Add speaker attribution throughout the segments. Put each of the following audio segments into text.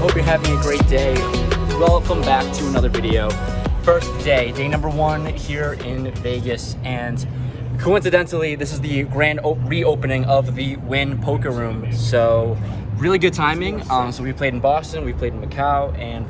Speaker 1: Hope you're having a great day. Welcome back to another video. First day number 1 here in Vegas, and coincidentally, this is the grand reopening of the LiQWYD poker room. So really good timing. So we played in Boston, we played in Macau, and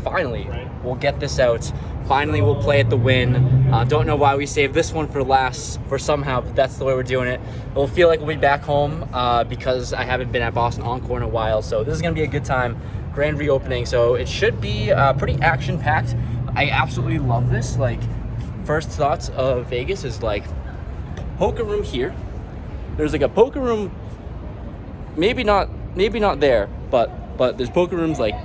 Speaker 1: finally, we'll get this out. Finally, we'll play at the LiQWYD. Don't know why we saved this one for last, somehow, but that's the way we're doing it. It'll feel like we'll be back home because I haven't been at Boston Encore in a while. So this is gonna be a good time. Grand reopening, so it should be pretty action-packed. I absolutely love this. Like, first thoughts of Vegas is like poker room here. There's like a poker room, maybe not there, but there's poker rooms like,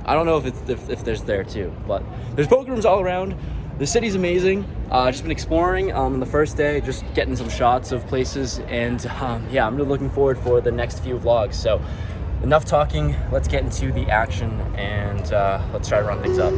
Speaker 1: I don't know if there's there too, but there's poker rooms all around. The city's amazing. Just been exploring on the first day, just getting some shots of places, and yeah, I'm really looking forward for the next few vlogs. So enough talking, let's get into the action, and let's try to run things up.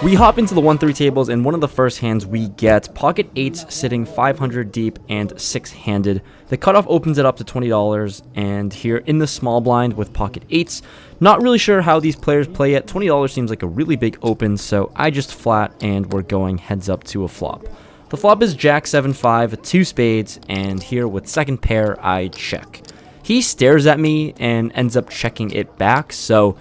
Speaker 1: We hop into the 1-3 tables, and one of the first hands we get pocket 8s sitting 500 deep and 6-handed. The cutoff opens it up to $20, and here in the small blind with pocket 8s, not really sure how these players play it. $20 seems like a really big open, so I just flat, and we're going heads up to a flop. The flop is Jack 7-5, 2 spades, and here with second pair I check. He stares at me and ends up checking it back, so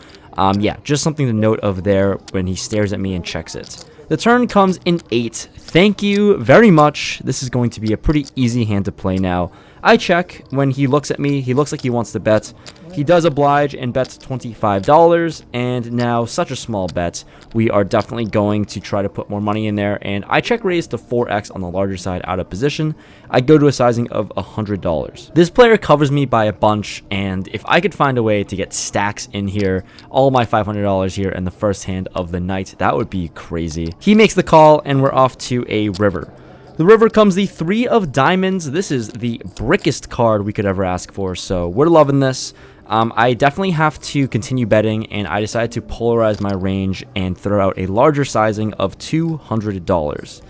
Speaker 1: yeah, just something to note of there when he stares at me and checks it. The turn comes in 8. Thank you very much. This is going to be a pretty easy hand to play now. I check. When he looks at me, he looks like he wants to bet. He does oblige and bets $25, and now such a small bet. We are definitely going to try to put more money in there, and I check raise to 4x on the larger side out of position. I go to a sizing of $100. This player covers me by a bunch, and if I could find a way to get stacks in here, all my $500 here in the first hand of the night, that would be crazy. He makes the call, and we're off to a river. The river comes the 3 of diamonds. This is the brickest card we could ever ask for, so we're loving this. I definitely have to continue betting, and I decided to polarize my range and throw out a larger sizing of $200.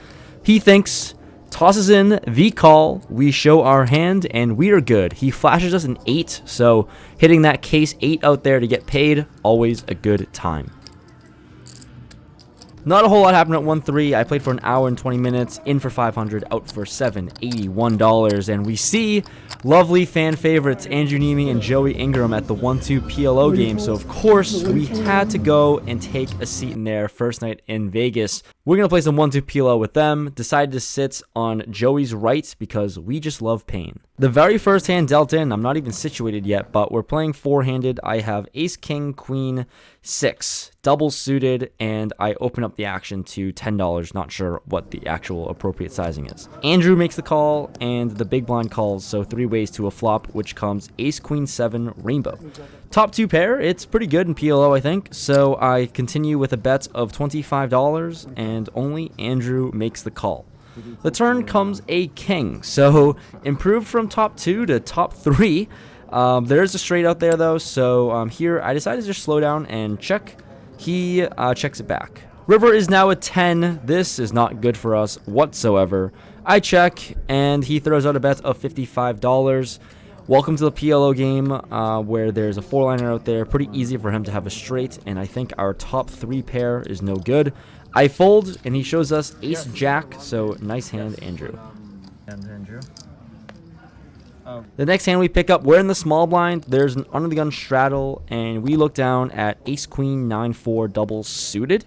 Speaker 1: He thinks, tosses in the call, we show our hand, and we are good. He flashes us an 8, so hitting that case 8 out there to get paid, always a good time. Not a whole lot happened at 1-3. I played for an hour and 20 minutes, in for 500, out for $781, and we see lovely fan favorites Andrew Neeme and Joey Ingram at the 1-2 PLO game, so of course we had to go and take a seat in there first night in Vegas. We're going to play some 1-2 PLO with them. Decided to sit on Joey's right because we just love pain. The very first hand dealt in, I'm not even situated yet, but we're playing 4-handed. I have ace, king, queen, 6, double suited, and I open up the action to $10. Not sure what the actual appropriate sizing is. Andrew makes the call, and the big blind calls, so 3 ways to a flop, which comes ace, queen, 7, rainbow. Top 2 pair, it's pretty good in PLO, I think, so I continue with a bet of $25, and only Andrew makes the call. The turn comes a king, so improved from top 2 to top 3. There's a straight out there though, so here I decided to just slow down and check. He checks it back. River is now a 10. This is not good for us whatsoever. I check, and he throws out a bet of $55. Welcome to the PLO game, where there's a 4-liner out there. Pretty easy for him to have a straight, and I think our top 3 pair is no good. I fold, and he shows us ace jack, so nice hand, Andrew. The next hand we pick up, we're in the small blind. There's an under the gun straddle, and we look down at ace queen 9-4 double suited.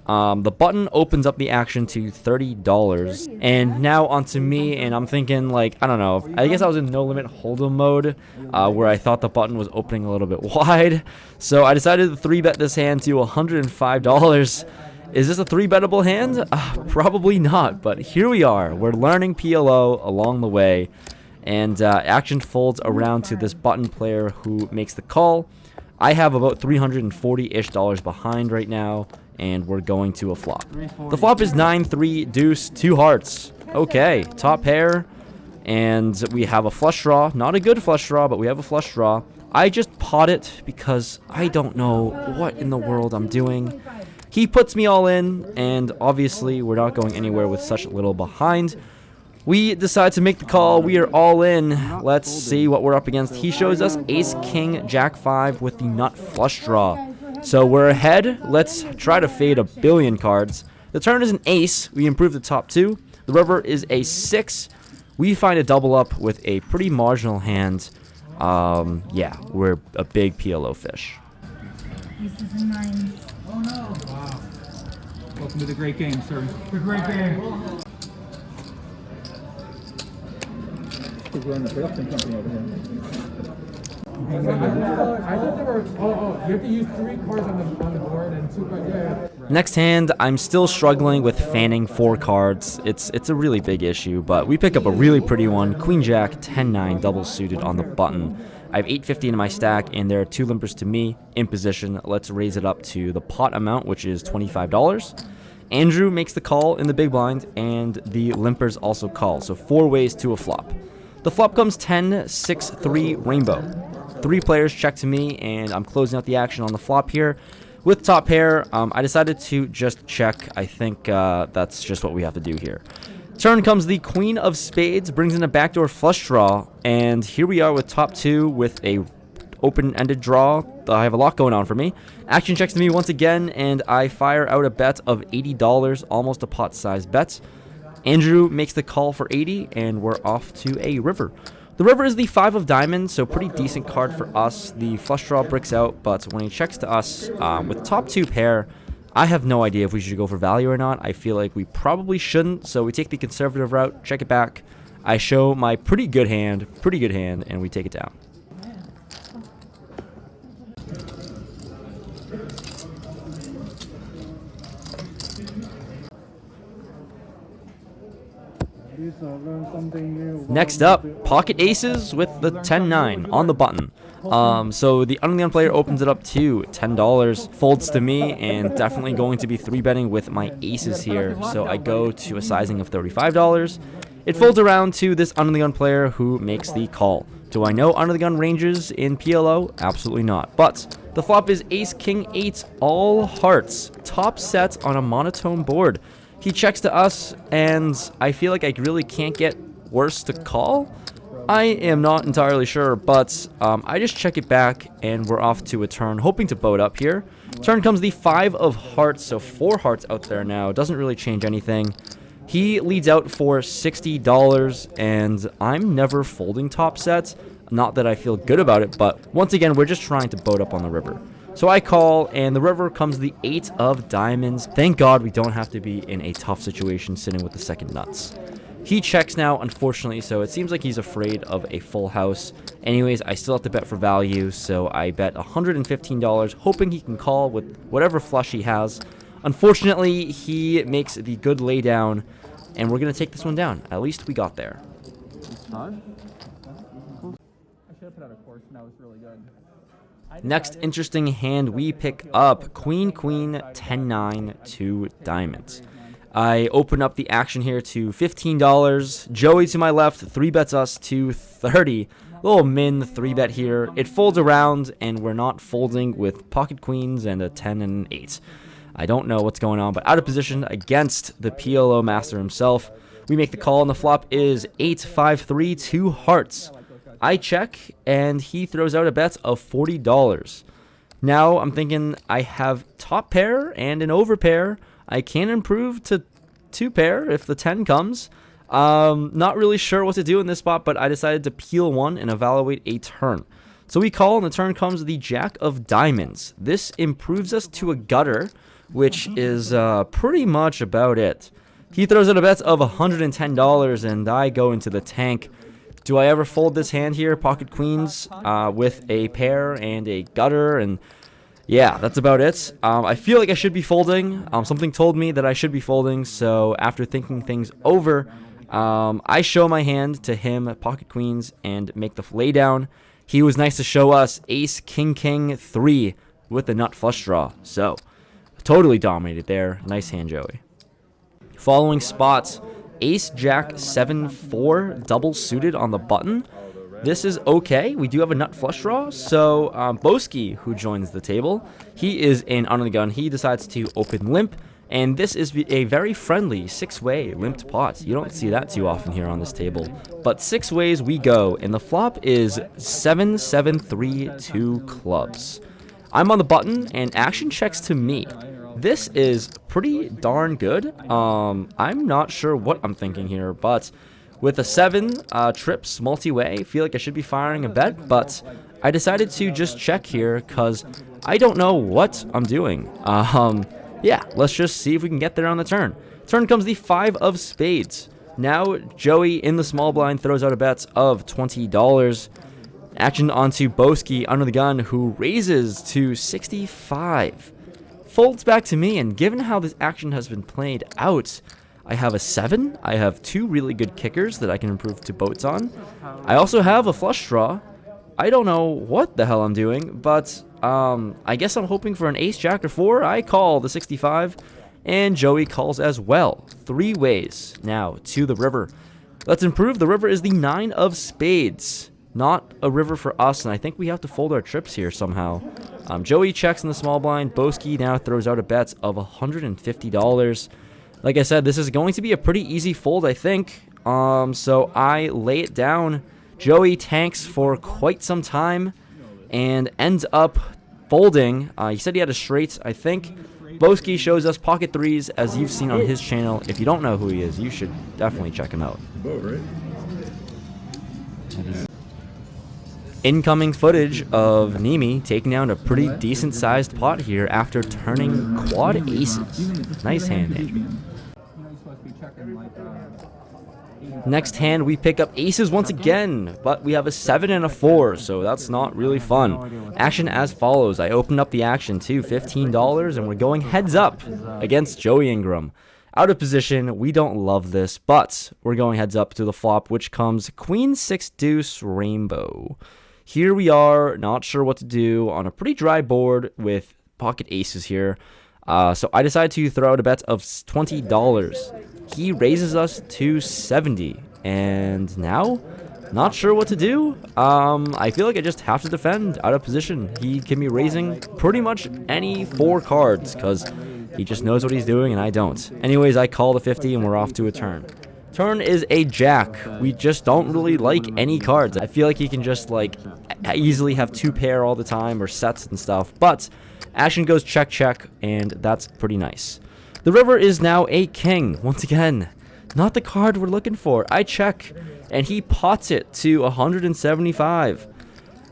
Speaker 1: The button opens up the action to $30, and now onto me, and I'm thinking, like, I don't know, I guess I was in no limit hold'em mode, where I thought the button was opening a little bit wide, so I decided to 3-bet this hand to $105. Is this a 3-bettable hand? Probably not, but here we are. We're learning PLO along the way, and action folds around to this button player who makes the call. I have about $340-ish behind right now, and we're going to a flop. The flop is 9-3 deuce, 2 hearts. Okay, top pair, and we have a flush draw. Not a good flush draw, but we have a flush draw. I just pot it because I don't know what in the world I'm doing. He puts me all in, and obviously we're not going anywhere with such little behind. We decide to make the call. We are all in. Let's see what we're up against. He shows us ace, king, jack 5 with the nut flush draw. So we're ahead. Let's try to fade a billion cards. The turn is an ace. We improve the top 2. The river is a 6. We find a double up with a pretty marginal hand. Yeah, we're a big PLO fish.
Speaker 2: Aces and 9s.
Speaker 3: Oh no! Wow. Welcome to the great game, sir. The great game. We're in the production company over here. I thought there were. You have to use 3 cards on the board and 2 cards. Yeah.
Speaker 1: Next hand, I'm still struggling with fanning 4 cards. It's a really big issue, but we pick up a really pretty one. Queen Jack, 10-9, double suited on the button. I have 850 in my stack, and there are 2 limpers to me in position. Let's raise it up to the pot amount, which is $25. Andrew makes the call in the big blind, and the limpers also call. So 4 ways to a flop. The flop comes 10, 6, 3, rainbow. 3 players check to me, and I'm closing out the action on the flop here. With top pair, I decided to just check. I think that's just what we have to do here. Turn comes the queen of spades, brings in a backdoor flush draw, and here we are with top 2 with a open-ended draw. I have a lot going on for me. Action checks to me once again, and I fire out a bet of $80, almost a pot-sized bet. Andrew makes the call for 80, and we're off to a river. The river is the 5 of diamonds, so pretty decent card for us. The flush draw bricks out, but when he checks to us with top 2 pair, I have no idea if we should go for value or not. I feel like we probably shouldn't, so we take the conservative route, check it back. I show my pretty good hand, and we take it down. Next up, pocket aces with the 10-9 on the button. So the under the gun player opens it up to $10, folds to me, and definitely going to be 3-betting with my aces here. So I go to a sizing of $35. It folds around to this under the gun player who makes the call. Do I know under the gun ranges in PLO? Absolutely not. But the flop is ace, king, 8, all hearts, top set on a monotone board. He checks to us, and I feel like I really can't get worse to call. I am not entirely sure, but I just check it back, and we're off to a turn, hoping to boat up here. Turn comes the 5 of hearts, so 4 hearts out there now. Doesn't really change anything. He leads out for $60, and I'm never folding top sets. Not that I feel good about it, but once again, we're just trying to boat up on the river. So I call, and the river comes the 8 of diamonds. Thank God we don't have to be in a tough situation sitting with the second nuts. He checks now, unfortunately, so it seems like he's afraid of a full house. Anyways, I still have to bet for value, so I bet $115, hoping he can call with whatever flush he has. Unfortunately, he makes the good laydown, and we're going to take this one down. At least we got there.
Speaker 3: I should have put out a course, and that was really good.
Speaker 1: Next interesting hand, we pick up Queen, 10-9, 2 diamonds. I open up the action here to $15. Joey to my left 3-bets us to 30. Little min 3-bet here. It folds around, and we're not folding with pocket queens and a 10 and an 8. I don't know what's going on, but out of position against the PLO master himself. We make the call, and the flop is 8-5-3, 2 hearts. I check, and he throws out a bet of $40. Now I'm thinking I have top pair and an over pair. I can improve to 2 pair if the 10 comes. Not really sure what to do in this spot, but I decided to peel one and evaluate a turn. So we call, and the turn comes the jack of diamonds. This improves us to a gutter, which is pretty much about it. He throws out a bet of $110, and I go into the tank. Do I ever fold this hand here? Pocket queens with a pair and a gutter, and yeah, that's about it. I feel like I should be folding. Something told me that I should be folding, so after thinking things over, I show my hand to him, pocket queens, and make the laydown. He was nice to show us ace, king, 3 with the nut flush draw, so totally dominated there. Nice hand, Joey. Following spots, Ace Jack 7-4 double suited on the button. This is okay. We do have a nut flush draw. So Boski, who joins the table, he is in under the gun. He decides to open limp. And this is a very friendly 6-way limped pot. You don't see that too often here on this table. But 6 ways we go. And the flop is 7-7-3-2 clubs. I'm on the button and action checks to me. This is pretty darn good. I'm not sure what I'm thinking here, but with a 7 trips multi-way, feel like I should be firing a bet, but I decided to just check here because I don't know what I'm doing. Yeah, let's just see if we can get there on the turn. Turn comes the 5 of spades. Now Joey in the small blind throws out a bet of $20. Action onto Boski under the gun, who raises to 65. Folds back to me, and given how this action has been played out, I have a 7. I have 2 really good kickers that I can improve to boats on. I also have a flush draw. I don't know what the hell I'm doing, but I guess I'm hoping for an ace, jack, or 4. I call the 65, and Joey calls as well. 3 ways now to the river. Let's improve. The river is the 9 of spades. Not a river for us, and I think we have to fold our trips here somehow. Joey checks in the small blind. Boski now throws out a bet of $150. Like I said, this is going to be a pretty easy fold, I think. So I lay it down. Joey tanks for quite some time and ends up folding. He said he had a straight, I think. Boski shows us pocket 3s, as you've seen on his channel. If you don't know who he is, you should definitely check him out. Incoming footage of Nimi taking down a pretty decent-sized pot here after turning quad aces. Nice hand, Adrian. Next hand, we pick up aces once again, but we have a 7 and a 4, so that's not really fun. Action as follows. I opened up the action to $15, and we're going heads up against Joey Ingram. Out of position, we don't love this, but we're going heads up to the flop, which comes Queen 6 Deuce Rainbow. Here we are, not sure what to do on a pretty dry board with pocket aces here. So I decided to throw out a bet of $20. He raises us to 70, and now, not sure what to do. I feel like I just have to defend out of position. He can be raising pretty much any 4 cards because he just knows what he's doing and I don't. Anyways, I call the 50 and we're off to a turn. Turn is a jack. We just don't really like any cards. I feel like he can just like easily have 2 pair all the time or sets and stuff, but action goes check check, and that's pretty nice. The river is now a king once again. Not the card we're looking for. I check and he pots it to 175.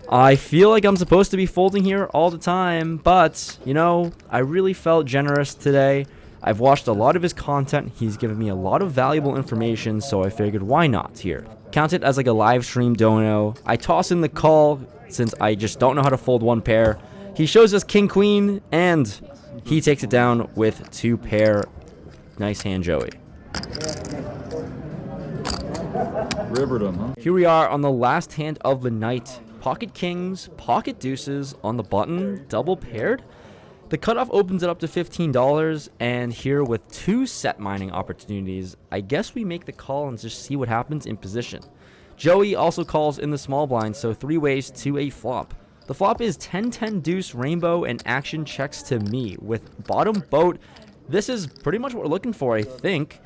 Speaker 1: I feel like I'm supposed to be folding here all the time, but you know, I really felt generous today. I've watched a lot of his content. He's given me a lot of valuable information, so I figured why not here. Count it as like a live stream dono. I toss in the call since I just don't know how to fold 1 pair. He shows us king queen and he takes it down with 2 pair. Nice hand, Joey.
Speaker 4: Riverdom, huh?
Speaker 1: Here we are on the last hand of the night. Pocket kings, pocket deuces on the button, double paired. The cutoff opens it up to $15, and here with 2 set mining opportunities, I guess we make the call and just see what happens in position. Joey also calls in the small blind, so 3 ways to a flop. The flop is 10-10 deuce rainbow, and action checks to me with bottom boat. This is pretty much what we're looking for, I think.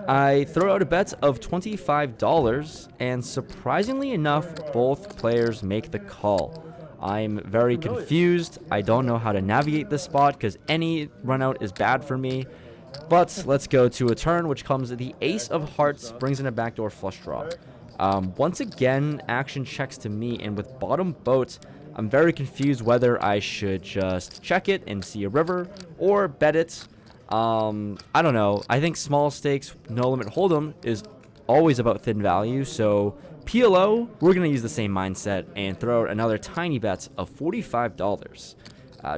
Speaker 1: I throw out a bet of $25, and surprisingly enough, both players make the call. I'm very confused. I don't know how to navigate this spot because any run out is bad for me. But let's go to a turn, which comes the ace of hearts, brings in a backdoor flush draw. Once again, action checks to me, and with bottom boat, I'm very confused whether I should just check it and see a river or bet it. I don't know. I think small stakes, no limit hold'em is always about thin value, so PLO, we're going to use the same mindset and throw out another tiny bet of $45.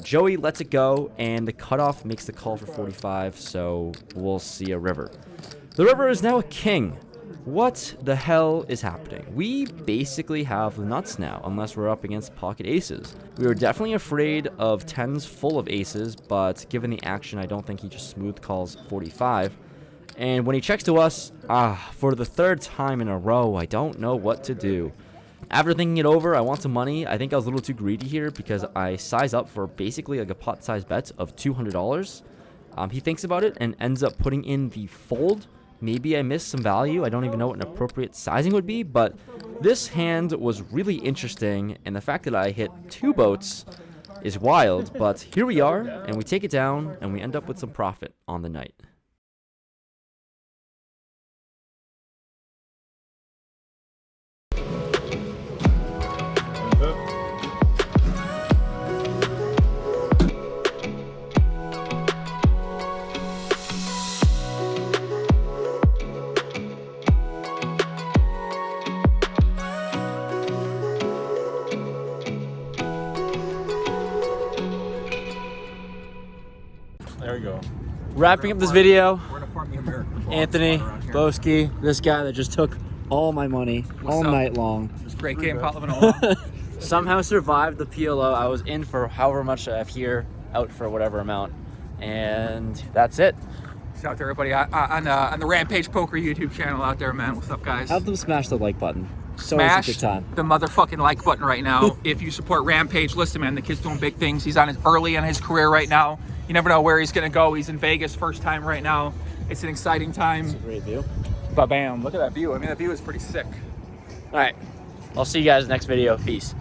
Speaker 1: Joey lets it go, and the cutoff makes the call for 45, so we'll see a river. The river is now a king. What the hell is happening? We basically have the nuts now, unless we're up against pocket aces. We were definitely afraid of 10s full of aces, but given the action, I don't think he just smooth calls 45. And when he checks to us, for the third time in a row, I don't know what to do. After thinking it over, I want some money. I think I was a little too greedy here because I size up for basically like a pot-sized bet of $200. He thinks about it and ends up putting in the fold. Maybe I missed some value. I don't even know what an appropriate sizing would be, but this hand was really interesting, and the fact that I hit 2 boats is wild. But here we are, and we take it down, and we end up with some profit on the night.
Speaker 4: There we go.
Speaker 1: Wrapping up this video,
Speaker 3: We're gonna farm the American
Speaker 1: Anthony, Boski, this guy that just took all my money all night long.
Speaker 3: It was a great game, pot living alone.
Speaker 1: Somehow survived the PLO. I was in for however much I have here, out for whatever amount, and that's it.
Speaker 3: Shout out to everybody on the Rampage Poker YouTube channel out there, man. What's up, guys?
Speaker 1: Help them smash the like button. So it's a
Speaker 3: Smash
Speaker 1: good time.
Speaker 3: the motherfucking like button right now. If you support Rampage, listen, man, the kid's doing big things. He's early in his career right now. You never know where he's gonna go. He's in Vegas, first time right now. It's an exciting time.
Speaker 1: Great view.
Speaker 3: But bam, look at that view. I mean, that view is pretty sick.
Speaker 1: All right, I'll see you guys next video. Peace.